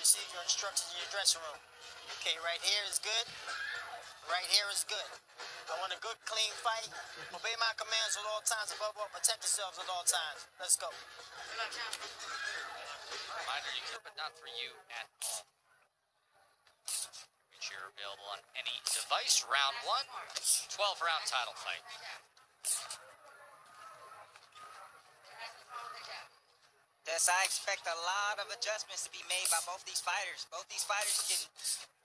receive your instructions in your dressing room. Okay, right here is good. Right here is good. I want a good, clean fight. Obey my commands at all times. Above all, protect yourselves at all times. Let's go. Reminder, you can, but not for you at all. Which you're available on any device. Round 1, 12-round title fight. Yes, I expect a lot of adjustments to be made by both these fighters. Both these fighters can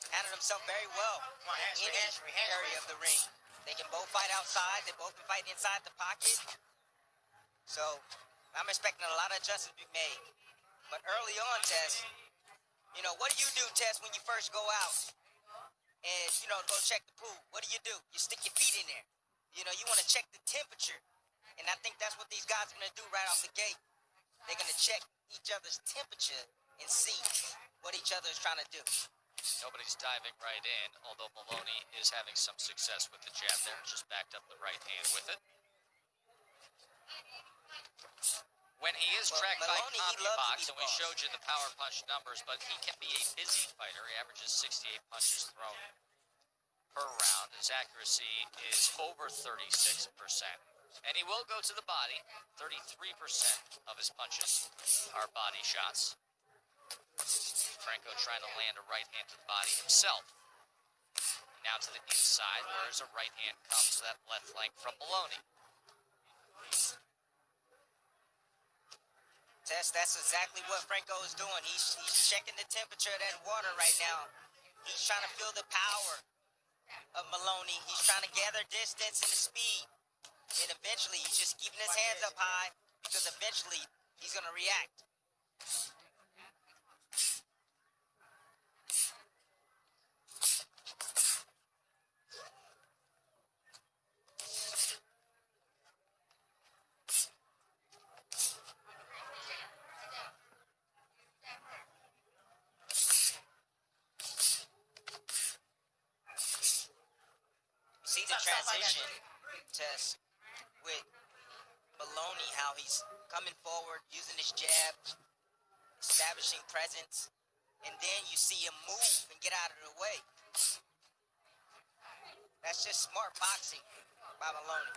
handle themselves very well in any area of the ring. They can both fight outside. They both can fight inside the pocket. So I'm expecting a lot of adjustments to be made. But early on, Tess, you know, what do you do, Tess, when you first go out and, you know, go check the pool? What do? You stick your feet in there. You know, you want to check the temperature. And I think that's what these guys are going to do right off the gate. They're going to check each other's temperature and see what each other is trying to do. Nobody's diving right in, although Moloney is having some success with the jab there. Just backed up the right hand with it. When he is tracked by CompuBox, and we showed you the power punch numbers, but he can be a busy fighter. He averages 68 punches thrown per round. His accuracy is over 36%. And he will go to the body. 33% of his punches are body shots. Franco trying to land a right hand to the body himself. Now to the inside, whereas a right hand comes to that left flank from Moloney. Tess, that's exactly what Franco is doing. He's checking the temperature of that water right now. He's trying to feel the power of Moloney. He's trying to gather distance and the speed. And eventually, he's just keeping his hands up high because eventually he's going to react. See the transition, Tess, with Moloney, how he's coming forward, using his jab, establishing presence, and then you see him move and get out of the way. That's just smart boxing by Moloney.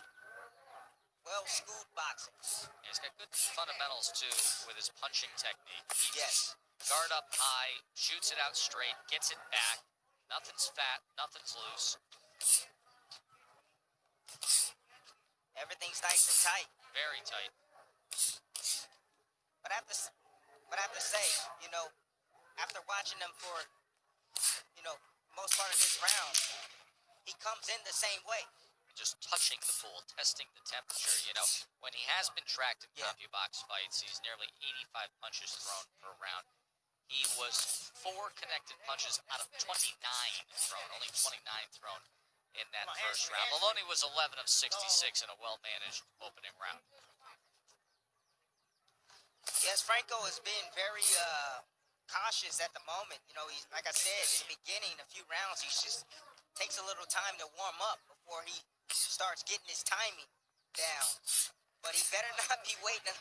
Well-schooled boxing. He's got good fundamentals, too, with his punching technique. Yes. Guard up high, shoots it out straight, gets it back. Nothing's fat, nothing's loose. Everything's nice and tight. Very tight. But I have to say, you know, after watching him for, you know, most part of this round, he comes in the same way. Just touching the pool, testing the temperature. You know, when he has been tracked in CompuBox fights, he's nearly 85 punches thrown per round. He was 4 connected punches out of 29 thrown, only 29 thrown in that first round. Moloney was 11 of 66 in a well-managed opening round. Yes, Franco has been very cautious at the moment. You know, he's, like I said, in the beginning, a few rounds, he just takes a little time to warm up before he starts getting his timing down. But he better not be waiting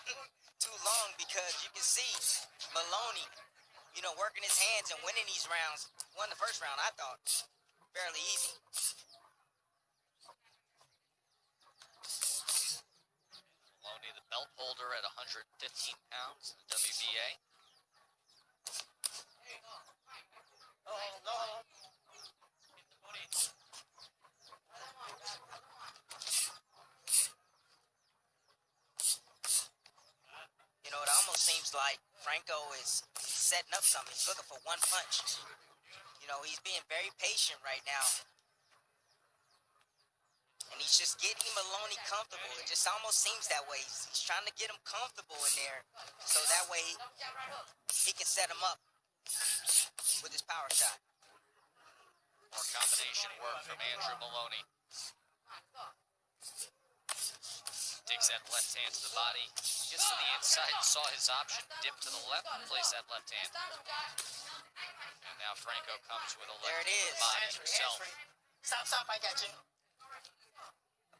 too long because you can see Moloney, you know, working his hands and winning these rounds. Won the first round, I thought, fairly easy. Moloney, the belt holder at 115 pounds in the WBA. You know, it almost seems like Franco is setting up something. He's looking for one punch. You know, he's being very patient right now. And he's just getting Moloney comfortable. It just almost seems that way. He's trying to get him comfortable in there so that way he can set him up with his power shot. More combination work from Andrew Moloney. Digs that left hand to the body. Gets to the inside, saw his option, dip to the left, and place that left hand. And now Franco comes with a left to the body himself. Stop, I got you.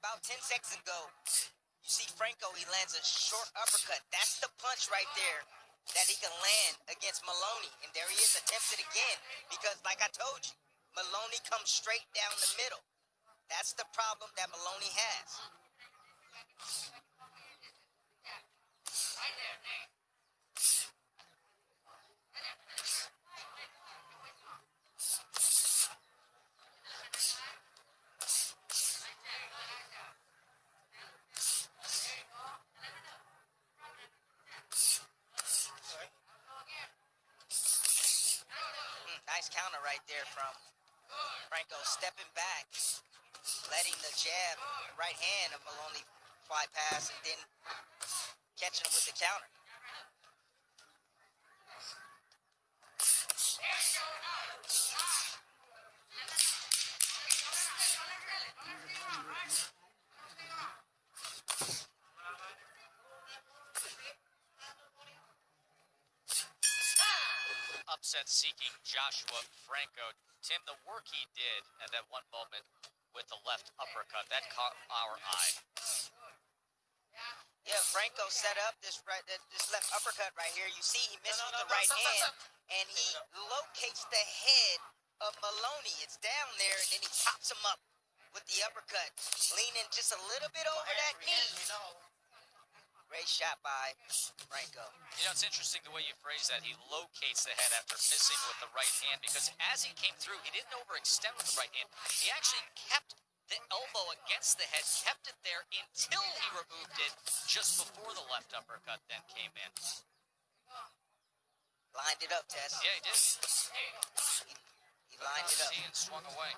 About 10 seconds ago, you see Franco, he lands a short uppercut. That's the punch right there that he can land against Moloney. And there he is, attempted again, because like I told you, Moloney comes straight down the middle. That's the problem that Moloney has. Nice counter right there from Franco, stepping back, letting the jab, right hand of Moloney fly past, and then catching him with the counter. Upset-seeking Joshua Franco. Tim, the work he did at that one moment with the left uppercut, that caught our eye. Yeah, Franco set up this left uppercut right here. You see he missed with the right hand, and he locates the head of Moloney. It's down there, and then he pops him up with the uppercut, leaning just a little bit over that knee. Great shot by Franco. You know, it's interesting the way you phrase that. He locates the head after missing with the right hand, because as he came through, he didn't overextend with the right hand. He actually kept the elbow against the head, kept it there until he removed it just before the left uppercut then came in. Lined it up, Tess. Yeah, he did. He lined it up. And swung away.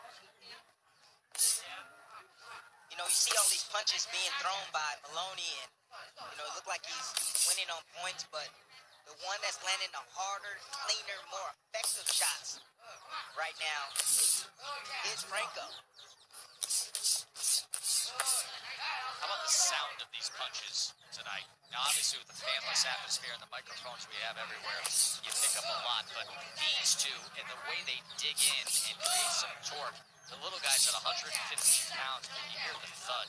You know, you see all these punches being thrown by Moloney, and you know, it looked like he's winning on points, but the one that's landing the harder, cleaner, more effective shots right now is Franco. How about the sound of these punches tonight? Now, obviously, with the fanless atmosphere and the microphones we have everywhere, you pick up a lot, but these two, and the way they dig in and create some torque, the little guys at 115 pounds, you hear the thud.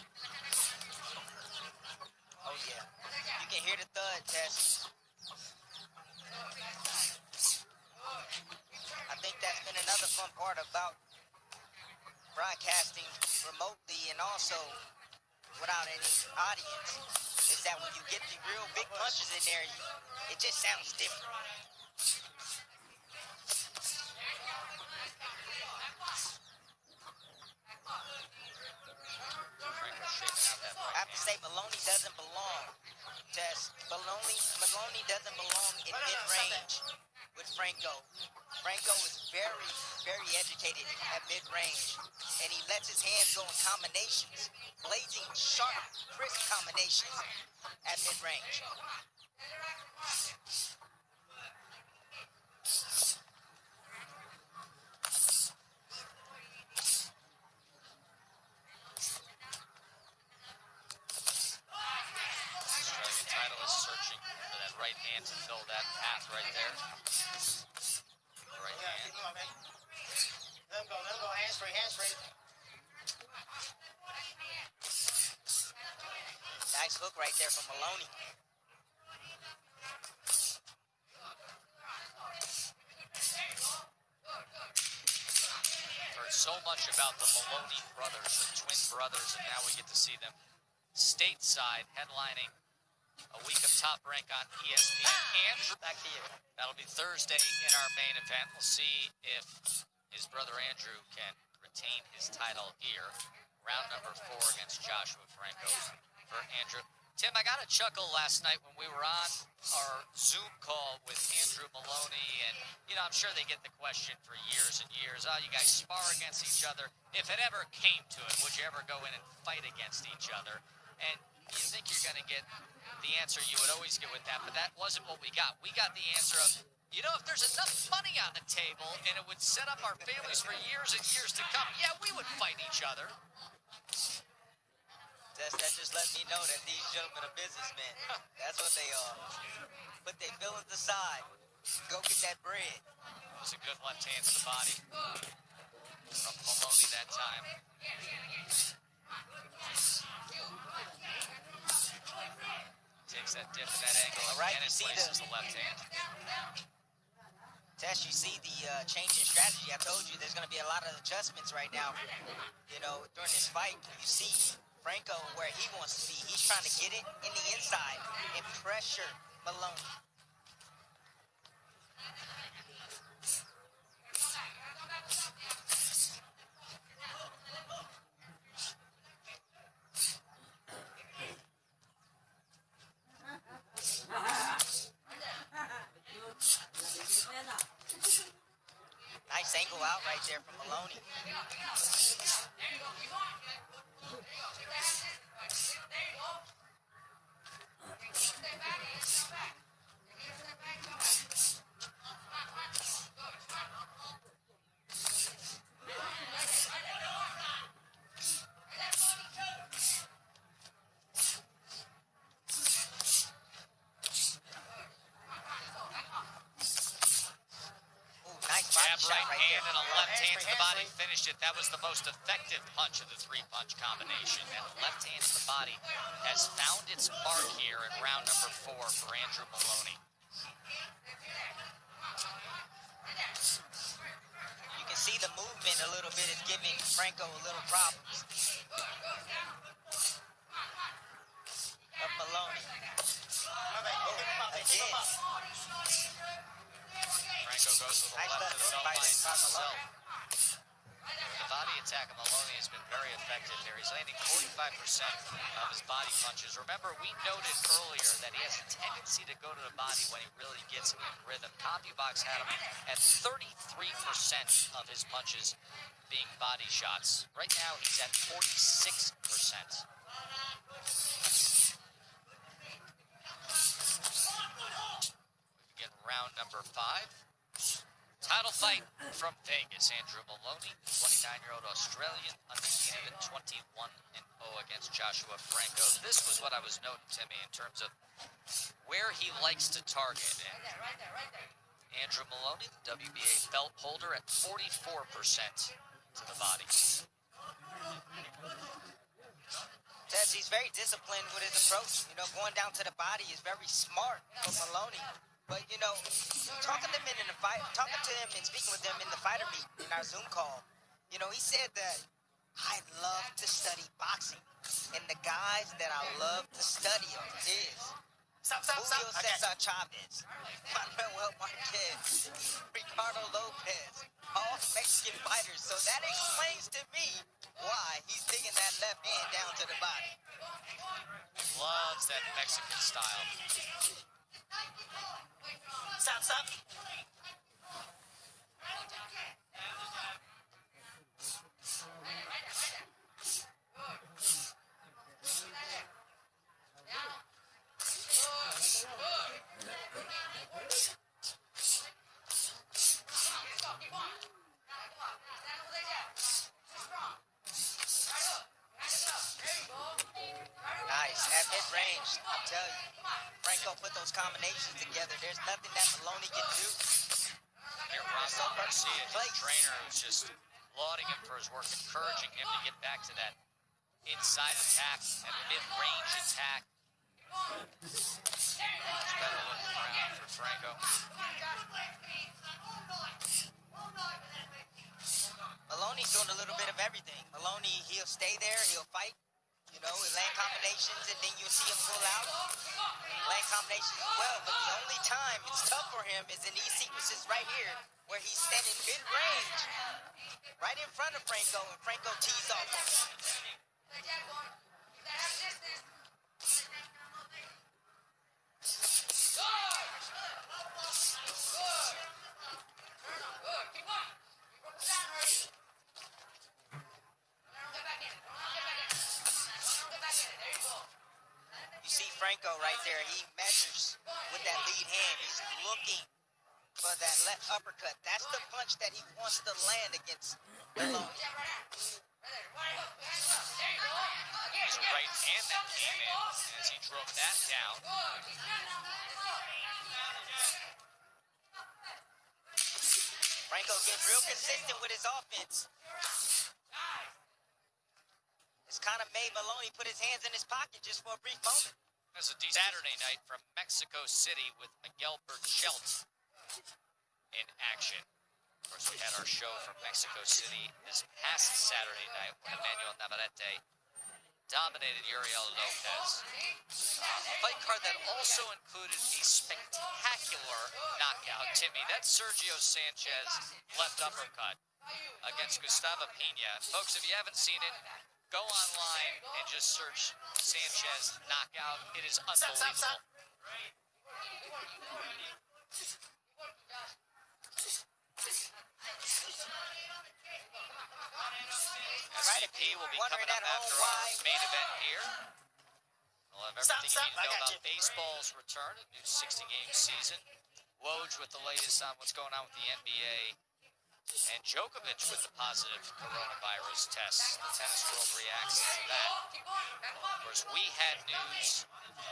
Oh, yeah. You can hear the thud, Tess. I think that's been another fun part about broadcasting remotely and also without any audience, is that when you get the real big punches in there, it just sounds different. I have to say, Moloney doesn't belong, Tess. Moloney doesn't belong in mid-range with Franco. Franco is very, very educated at mid-range, and he lets his hands go in combinations, blazing, sharp, crisp combinations at mid-range. Australian titleist searching for that right hand to fill that path right there. Right hand. Let him go, hands free. Nice hook right there from Moloney. Heard so much about the Moloney brothers, the twin brothers, and now we get to see them stateside headlining a week of Top Rank on ESPN. Andrew, Back to you. that'll be Thursday in our main event. We'll see if his brother Andrew can retain his title here. Round number 4 against Joshua Franco for Andrew. Tim, I got a chuckle last night when we were on our Zoom call with Andrew Moloney, and, you know, I'm sure they get the question for years and years. Oh, you guys spar against each other. If it ever came to it, would you ever go in and fight against each other? And you think you're going to get the answer you would always get with that, but that wasn't what we got. We got the answer of, you know, if there's enough money on the table and it would set up our families for years and years to come, yeah, we would fight each other. That just let me know that these gentlemen are businessmen. That's what they are. Put their feelings aside. Go get that bread. It was a good left hand to the body from Moloney that time. Takes that dip in that angle, Right, and you it see places the left hand. Tess, you see the change in strategy. I told you there's going to be a lot of adjustments right now. You know, during this fight, you see Franco where he wants to be. He's trying to get it in the inside and pressure Moloney. Nice angle out right there from Moloney. Jab, right hand, and a left hand to the body. Finished it. That was the most effective punch of the three-punch combination. That left hand to the body has found its mark here in round number 4 for Andrew Moloney. You can see the movement a little bit is giving Franco a little problems. Of Moloney. Again. Franco goes to the Nice left of the belt line himself. Moloney. The body attack of Moloney has been very effective here. He's landing 45% of his body punches. Remember, we noted earlier that he has a tendency to go to the body when he really gets in rhythm. CompuBox had him at 33% of his punches being body shots. Right now, he's at 46%. We begin round number 5. Title fight from Vegas. Andrew Moloney, 29-year-old Australian, undefeated at 21-0 against Joshua Franco. This was what I was noting, Timmy, in terms of where he likes to target. And Andrew Moloney, the WBA belt holder, at 44% to the body. Tess, he's very disciplined with his approach. You know, going down to the body is very smart for Moloney. But, you know, talking to him in the fight, talking to him and speaking with him in the fighter meet in our Zoom call, you know, he said that I love to study boxing. And the guys that I love to study is Julio Cesar Chavez, Manuel Marquez, Ricardo Lopez, all Mexican fighters. So that explains to me why he's digging that left hand down to the body. Loves that Mexican style. Stop. Nice, at mid-range, I'm telling you. Franco put those combinations together. There's nothing that Moloney can do. Here, Franco Garcia, his trainer, who's just lauding him for his work, encouraging him to get back to that inside attack, that mid-range attack. Much better looking round for Franco. Moloney's doing a little bit of everything. Moloney, he'll stay there, he'll fight. You know, he'll land combinations, and then you'll see him pull out. Land combinations as well, but the only time it's tough for him is in these sequences right here, where he's standing mid-range, right in front of Franco, and Franco tees off. Franco right there, he measures with that lead hand. He's looking for that left uppercut. That's the punch that he wants to land against Moloney. His right hand that came in as he drove that down. Franco getting real consistent with his offense. It's kind of made Moloney put his hands in his pocket just for a brief moment. That's a Saturday night from Mexico City with Miguel Burchelt in action. Of course, we had our show from Mexico City this past Saturday night when Emmanuel Navarrete dominated Uriel Lopez. A fight card that also included a spectacular knockout, Timmy. That's Sergio Sanchez left uppercut against Gustavo Pena. Folks, if you haven't seen it, go online and just search Sanchez knockout. It is unbelievable. SVP will be coming up after our main event here. We'll have everything you need to know about baseball's return, a new 60-game season. Woj with the latest on what's going on with the NBA. And Djokovic with the positive coronavirus test. The tennis world reacts to that. Of course, we had news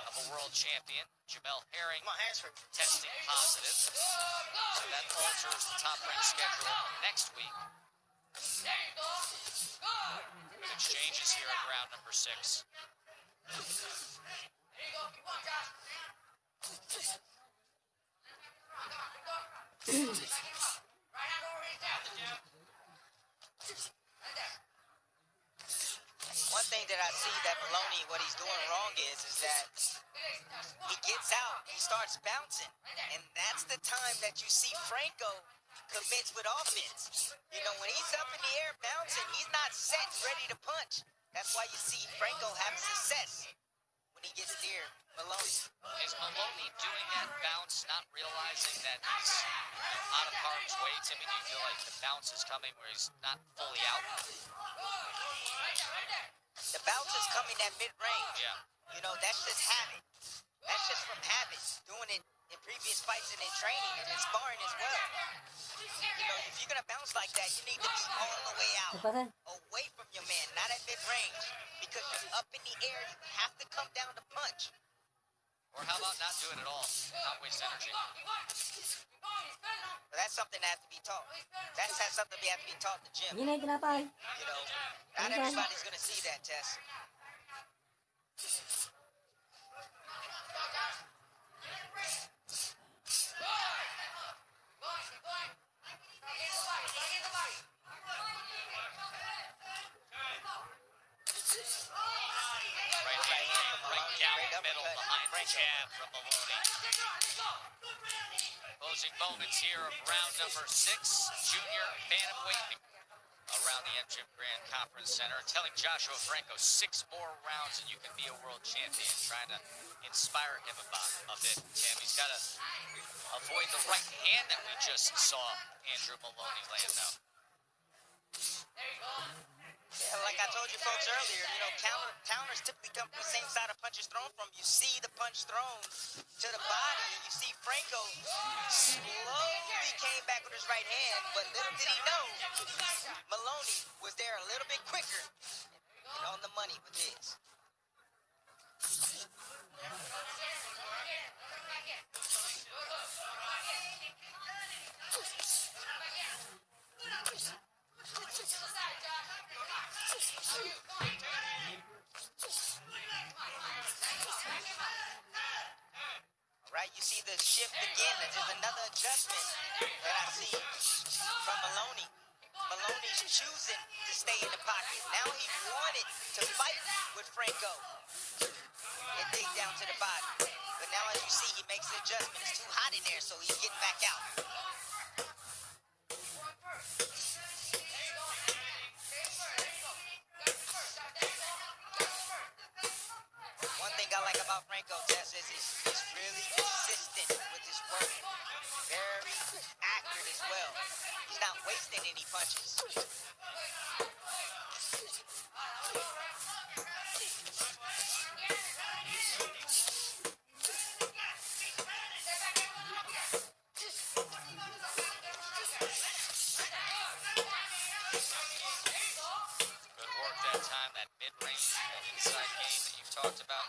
of a world champion, Jamel Herring, testing positive. So that alters the top rank schedule next week. Exchanges here at round number 6. One thing that I see that Moloney, what he's doing wrong is that he gets out, he starts bouncing, and that's the time that you see Franco commence with offense. You know, when he's up in the air bouncing, he's not set, ready to punch. That's why you see Franco have success when he gets near Moloney. Is Moloney doing that bounce, not realizing that he's out of harm's way? Timmy, do you feel like the bounce is coming where he's not fully out? The bounce is coming at mid-range. Yeah. You know, that's just habit. That's just from habit. Doing it in previous fights and in training and in sparring as well. You know, if you're going to bounce like that, you need to be all the way out. Away from your man, not at mid-range. Because you're up in the air, you have to come down to punch. Or how about not do it at all? Not waste energy. But that's something that has to be taught. That's something that has to be taught in the gym. You know, not everybody's going to see that, Tess. Middle behind the jab from Moloney. Closing moments here of round number 6, junior bantamweight around the MGM Grand Conference Center. Telling Joshua Franco 6 more rounds and you can be a world champion. Trying to inspire him a bit, Tim. He's got to avoid the right hand that we just saw Andrew Moloney land out. Yeah, like I told you folks earlier, you know, counters typically come from the same side of punches thrown from. You see the punch thrown to the body, and you see Franco slowly came back with his right hand, but little did he know, Moloney was there a little bit quicker and on the money with his. Right, you see the shift again. There's another adjustment that I see from Moloney. Moloney's choosing to stay in the pocket. Now he wanted to fight with Franco and dig down to the body. But now as you see, he makes the adjustment. It's too hot in there, so he's getting back out. One thing I like about Franco, Tess, is he's really consistent with his work. Very accurate as well. He's not wasting any punches. Good work that time, that mid-range, that inside game that you've talked about.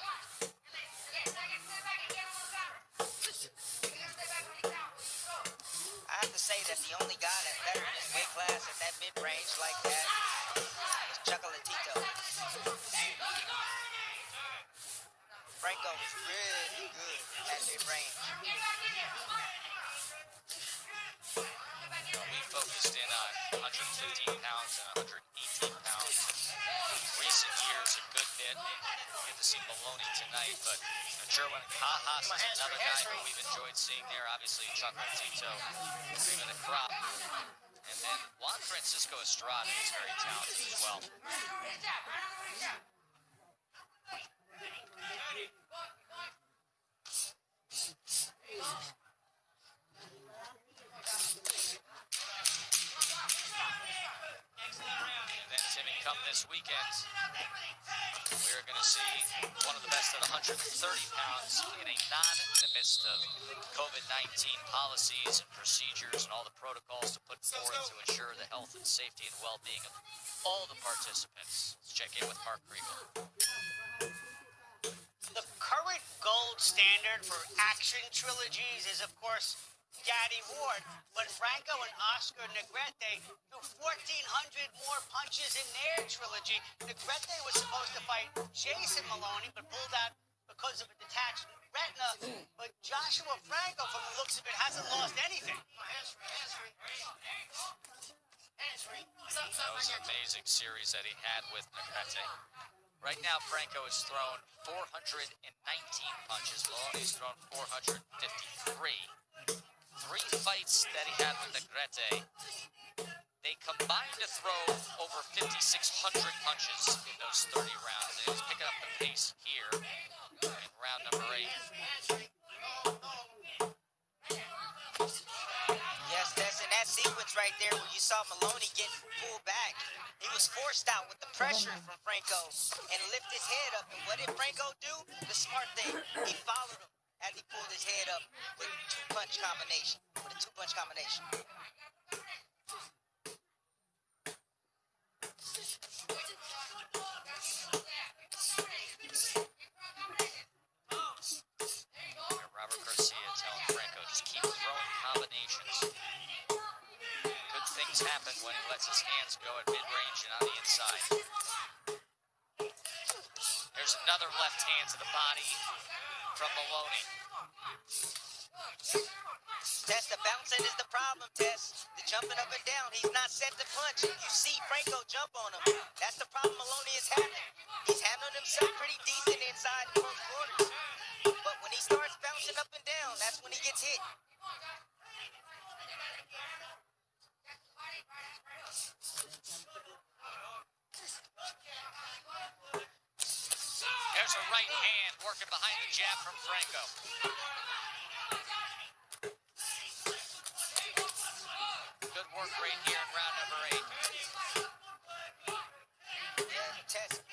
I have to say that the only guy that's better in his weight class at that mid-range like that is Chocolatito. Franco Franco is really good at mid-range. We focused in on 115 pounds and 118 pounds. Recent years, a good bit. Get to see Moloney tonight, but Jerwin Cajas is another guy who we've enjoyed seeing there. Obviously, Chocolatito, cream of the crop. And then Juan Francisco Estrada is very talented as well. And then, Timmy, come this weekend, we're going to see one of the best at 130 pounds in the midst of COVID-19 policies and procedures and all the protocols to put forth to ensure the health and safety and well-being of all the participants. Let's check in with Mark Kriegel. The current gold standard for action trilogies is, of course, Daddy Ward, but Franco and Oscar Negrete threw 1,400 more punches in their trilogy. Negrete was supposed to fight Jason Moloney, but pulled out because of a detached retina. But Joshua Franco, from the looks of it, hasn't lost anything. That was an amazing series that he had with Negrete. Right now, Franco has thrown 419 punches. Moloney's thrown 453. 3 fights that he had with Negrete, they combined to throw over 5,600 punches in those 30 rounds. And he's picking up the pace here in round number 8. Yes, that's in that sequence right there where you saw Moloney getting pulled back. He was forced out with the pressure from Franco and lift his head up. And what did Franco do? The smart thing. He followed him as he pulled his head up with a two-punch combination. Robert Garcia telling Franco, just keep throwing combinations. Good things happen when he lets his hands go at mid-range and on the inside. There's another left hand to the body from Moloney. Tess, the bouncing is the problem, Tess. The jumping up and down. He's not set to punch. You see Franco jump on him. That's the problem Moloney is having. He's handling himself pretty decent inside the close quarters. But when he starts bouncing up and down, that's when he gets hit. There's a right hand working behind the jab from Franco. Good work right here in round number 8. Yeah, Tess,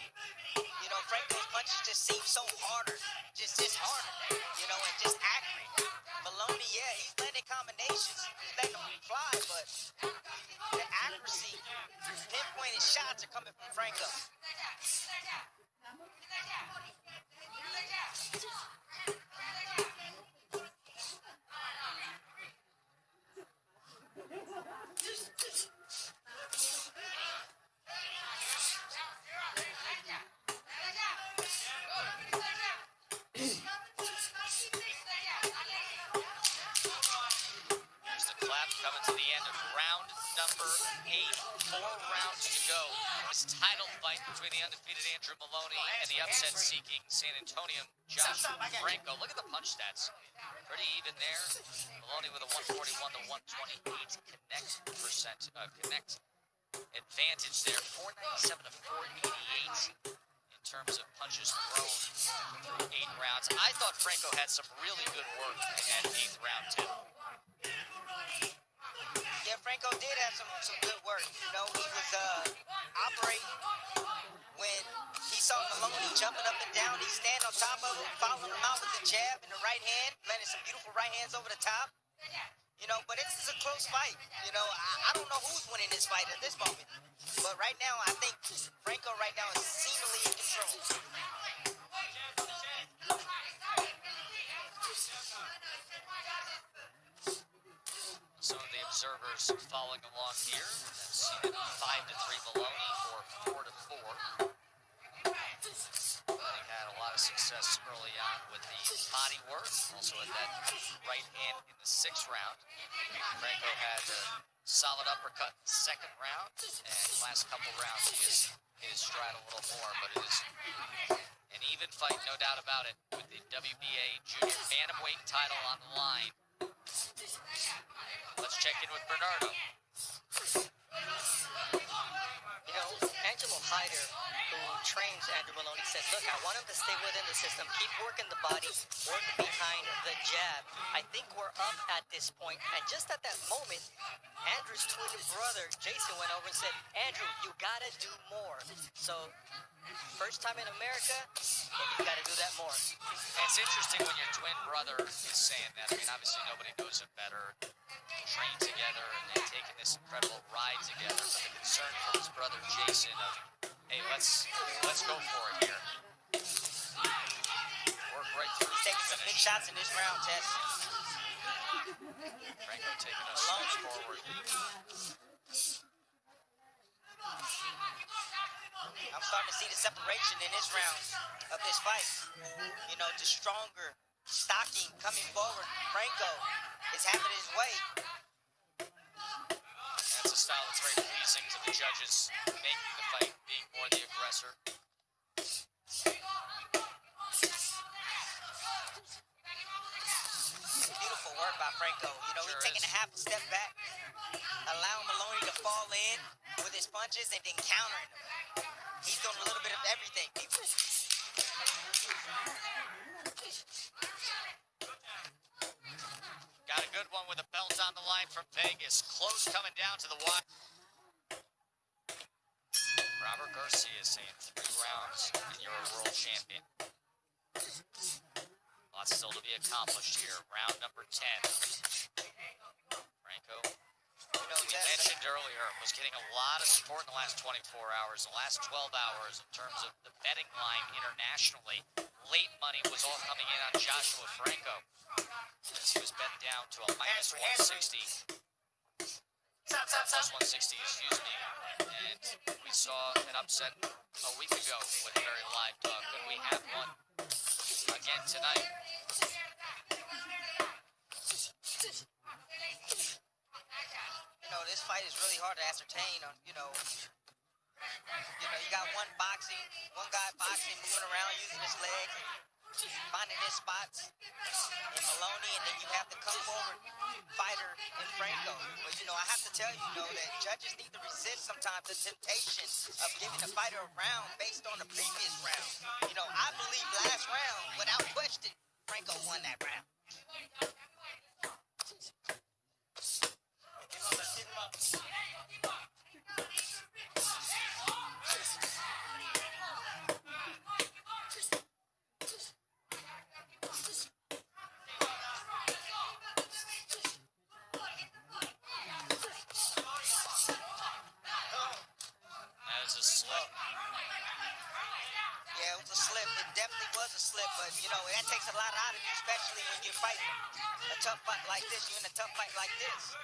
you know, Franco's punches just seem so harder. Just harder, you know, and just accurate. Moloney, yeah, he's letting combinations. He's letting them fly, but the accuracy, pinpointed shots are coming from Franco. Coming to the end of round number 8. 4 rounds to go. This title fight between the undefeated Andrew Moloney and the upset-seeking San Antonio Josh Franco. Look at the punch stats. Pretty even there. Moloney with a 141 to 128 connect advantage there. 497 to 488 in terms of punches thrown through 8 rounds. I thought Franco had some really good work in that 8th round too. Yeah, Franco did have some good work. You know, he was operating when he saw Moloney jumping up and down. He stand on top of him, following him out with the jab and the right hand, landing some beautiful right hands over the top. You know, but this is a close fight. You know, I don't know who's winning this fight at this moment. But right now, I think Franco right now is seemingly in control. Some of the observers following along here have seen it 5-3 Moloney or 4-4. He had a lot of success early on with the body work, also at that right hand in the 6th round. Franco had a solid uppercut in the 2nd round, and last couple rounds he is hit his stride a little more, but it is an even fight, no doubt about it, with the WBA junior bantamweight title on the line. Let's check in with Bernardo. You know, Angelo Hyder, who trains Andrew Moloney, said, look, I want him to stay within the system, keep working the body, work behind the jab. I think we're up at this point. And just at that moment, Andrew's twin brother, Jason, went over and said, Andrew, you got to do more. So, first time in America, and you got to do that more. And it's interesting when your twin brother is saying that. I mean, obviously nobody knows it better. Train together and they've taken this incredible ride together. But the concern from his brother Jason of, hey, let's go for it here. Work right through. He's taking some big shots in this round, Tess. Franco taking a step forward. I'm starting to see the separation in this round of this fight. You know, the stronger, stocking, coming forward. Franco is having his way. That's a style that's very pleasing to the judges, making the fight, being more the aggressor. Beautiful work by Franco. You know, Sure he's taking is. a half a step back, allowing Moloney to fall in with his punches and then countering him. He's doing a little bit of everything, people. Got a good one with a belt on the line from Vegas. Close coming down to the wire. Robert Garcia saying 3 rounds and you're a world champion. Lots still to be accomplished here. Round number 10. Franco, You know, we mentioned earlier, was getting a lot of support in the last 24 hours, the last 12 hours in terms of the betting line internationally. Late money was all coming in on Joshua Franco, as he was bet down to a minus 160. Plus 160, excuse me. And we saw an upset a week ago with a very live dog, but we have one again tonight. You know, this fight is really hard to ascertain on, you know, you got one guy boxing, moving around, using his legs, finding his spots in Moloney, and then you have the come forward fighter in Franco. But, you know, I have to tell you, that judges need to resist sometimes the temptation of giving a fighter a round based on the previous round. You know, I believe last round, without question, Franco won that round. That is a slip. Yeah, it was a slip. It definitely was a slip, but, you know, that takes a lot out of you, especially when you're fighting a tough fight like this. You're in a tough fight like this.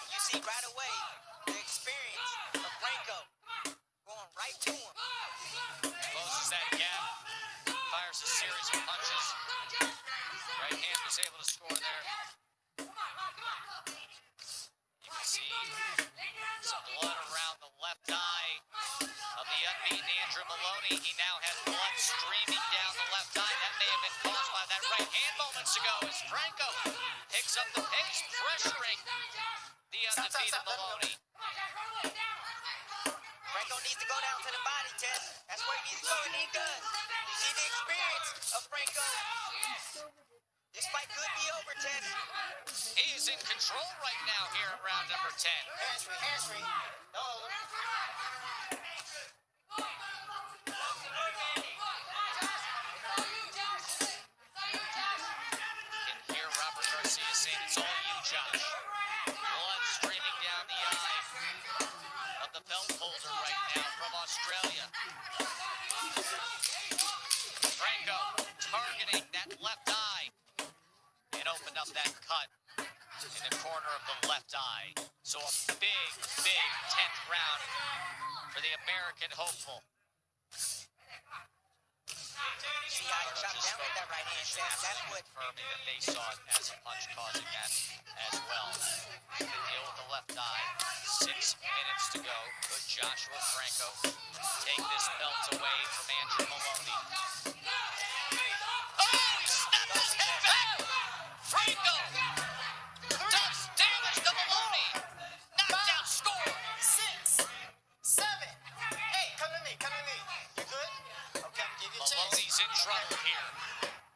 You see right away the experience of Franco going right to him. Closes that gap. Fires a series of punches. Right hand was able to score there. You can see some blood around the left eye of the unbeaten Andrew Moloney. He now has blood streaming down the left eye. That may have been caused by that right hand moments ago as Franco picks up the pace, pressuring the undefeated Moloney. Franco needs to go down to the body, Ted. That's where he needs to go, and he does. You see the experience of Franco. This fight could be over, Ted. He is in control right now here in round number 10. Hamstring. No. You can hear Robert Garcia saying it's all you, Josh. Blood streaming down the eye of the belt holder right now from Australia. Franco targeting that left eye and opened up that cut in the corner of the left eye. So a big, big 10th round for the American hopeful. See how he chopped down with that right hand, Sam. That's what... Confirming that they saw it as a punch, causing that as well. Deal with the left eye. 6 minutes to go. Could Joshua Franco take this belt away from Andrew Moloney? Oh, he snapped his head back! Franco does damage to Moloney. Knockdown score. 6, 7. Hey, come to me, come to me. You good? Okay, give you a chance. Moloney's in trouble here.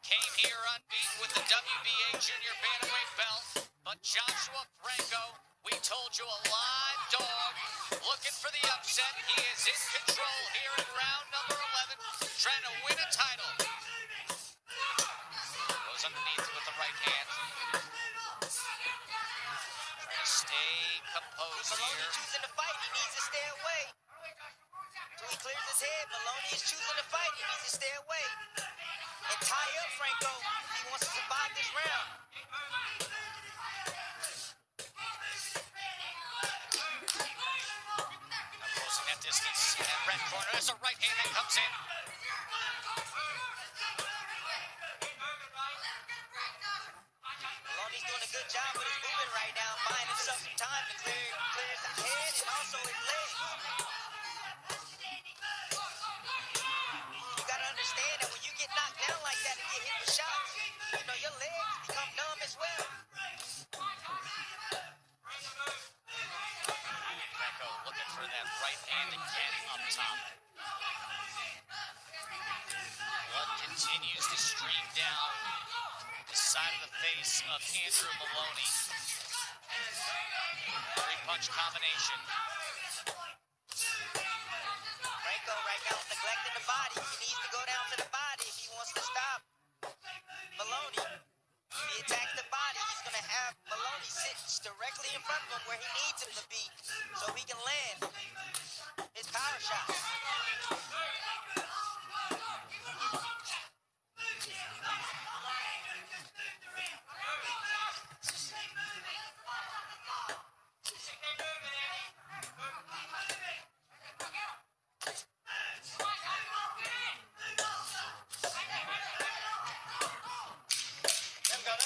Came here unbeaten with the WBA Junior Bantamweight belt, but Joshua Franco, we told you, a live dog, looking for the upset. He is in control here in round number 11, trying to win a title. Goes underneath with the right hand. Trying to stay composed Moloney here. choosing to fight. He needs to stay away. So he clears his head. Moloney is choosing to fight. He needs to stay away. And tie up Franco if he wants to survive this round. Closing that distance in that red corner. There's a right hand that comes in. Moloney's doing a good job with his movement right now, buying himself some time to clear his head and also his legs. You gotta understand that when you get knocked down like that and get hit with shots, you know, your legs become numb as well. Franco looking for that right hand again up top. Blood continues to stream down the side of the face of Andrew Moloney. 3-punch combination. Franco right now is neglecting the body. He needs to go down to the body if he wants to stop Moloney. If he attacks the body, he's going to have Moloney sit directly in front of him where he needs him to be so he can land his power shots.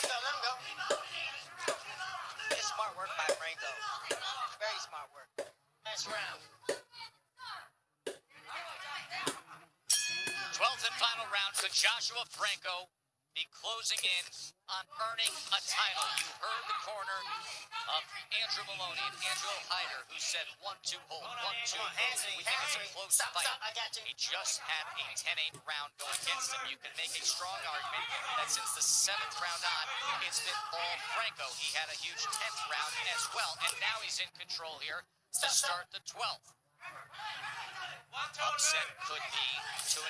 Let him go. Just smart work by Franco. Very smart work. Last round. 12th and final round. Could Joshua Franco be closing in on earning a title? You heard the corner of Andrew Moloney and Angelo Hyder, who said 1-2 hold, 1-2 hold. We think it's a close fight. I got you. He just had a 10-8 round go against him. You can make a strong argument that since the 7th round on, it's been all Franco. He had a huge 10th round as well, and now he's in control here to start the 12th. Upset could be 2.5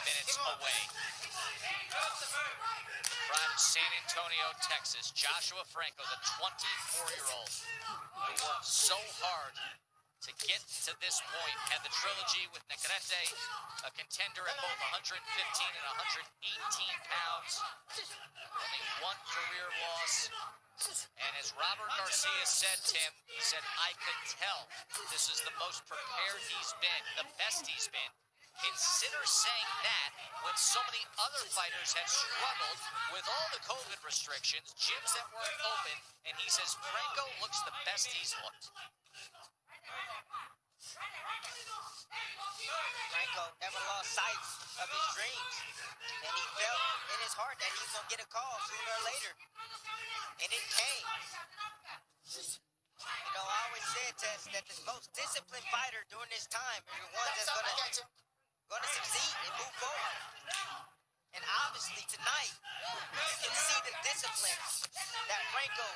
minutes away. From San Antonio, Texas, Joshua Franco, the 24-year-old who worked so hard to get to this point, had the trilogy with Negrete, a contender at both 115 and 118 pounds. Only one career loss. And as Robert Garcia said, Tim, he said, I could tell this is the most prepared he's been, the best he's been. Consider saying that when so many other fighters have struggled with all the COVID restrictions, gyms that weren't open, and he says Franco looks the best he's looked. Franco never lost sight of his dreams, and he felt in his heart that he was going to get a call sooner or later, and it came. You know, I always said, Tess, that the most disciplined fighter during this time is the one that's going to succeed and move forward. And obviously tonight, you can see the discipline that Franco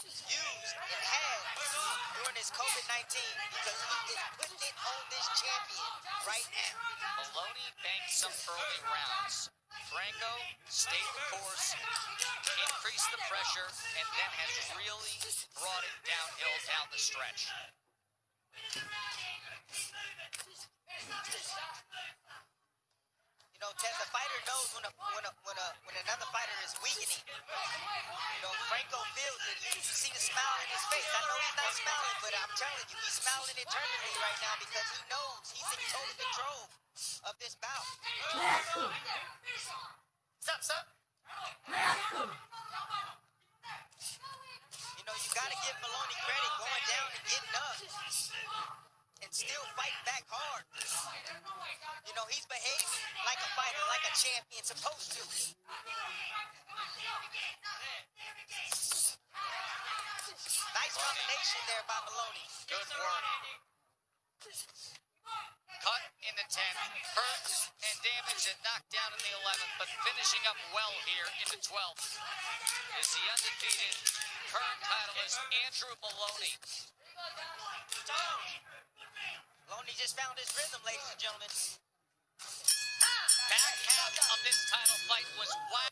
used and had during this COVID-19 because he is putting it on this champion right now. Moloney banked some early rounds. Franco stayed the course, increased the pressure, and then has really brought it downhill down the stretch. You know, Tess, a fighter knows when another fighter is weakening. You know, Franco feels it. You see the smile in his face. I know he's not telling you, he's smiling internally right now because he knows he's in total control of this bout. Sup? You know, you got to give Moloney credit going down and getting up and still fighting back hard. You know, he's behaving like a fighter, like a champion supposed to. Nice combination there by Moloney. Good work. Cut in the 10th, hurt and damaged and knocked down in the 11th, but finishing up well here in the 12th is the undefeated current titleist Andrew Moloney. Moloney just found his rhythm, ladies and gentlemen. Back half of this title fight was wild.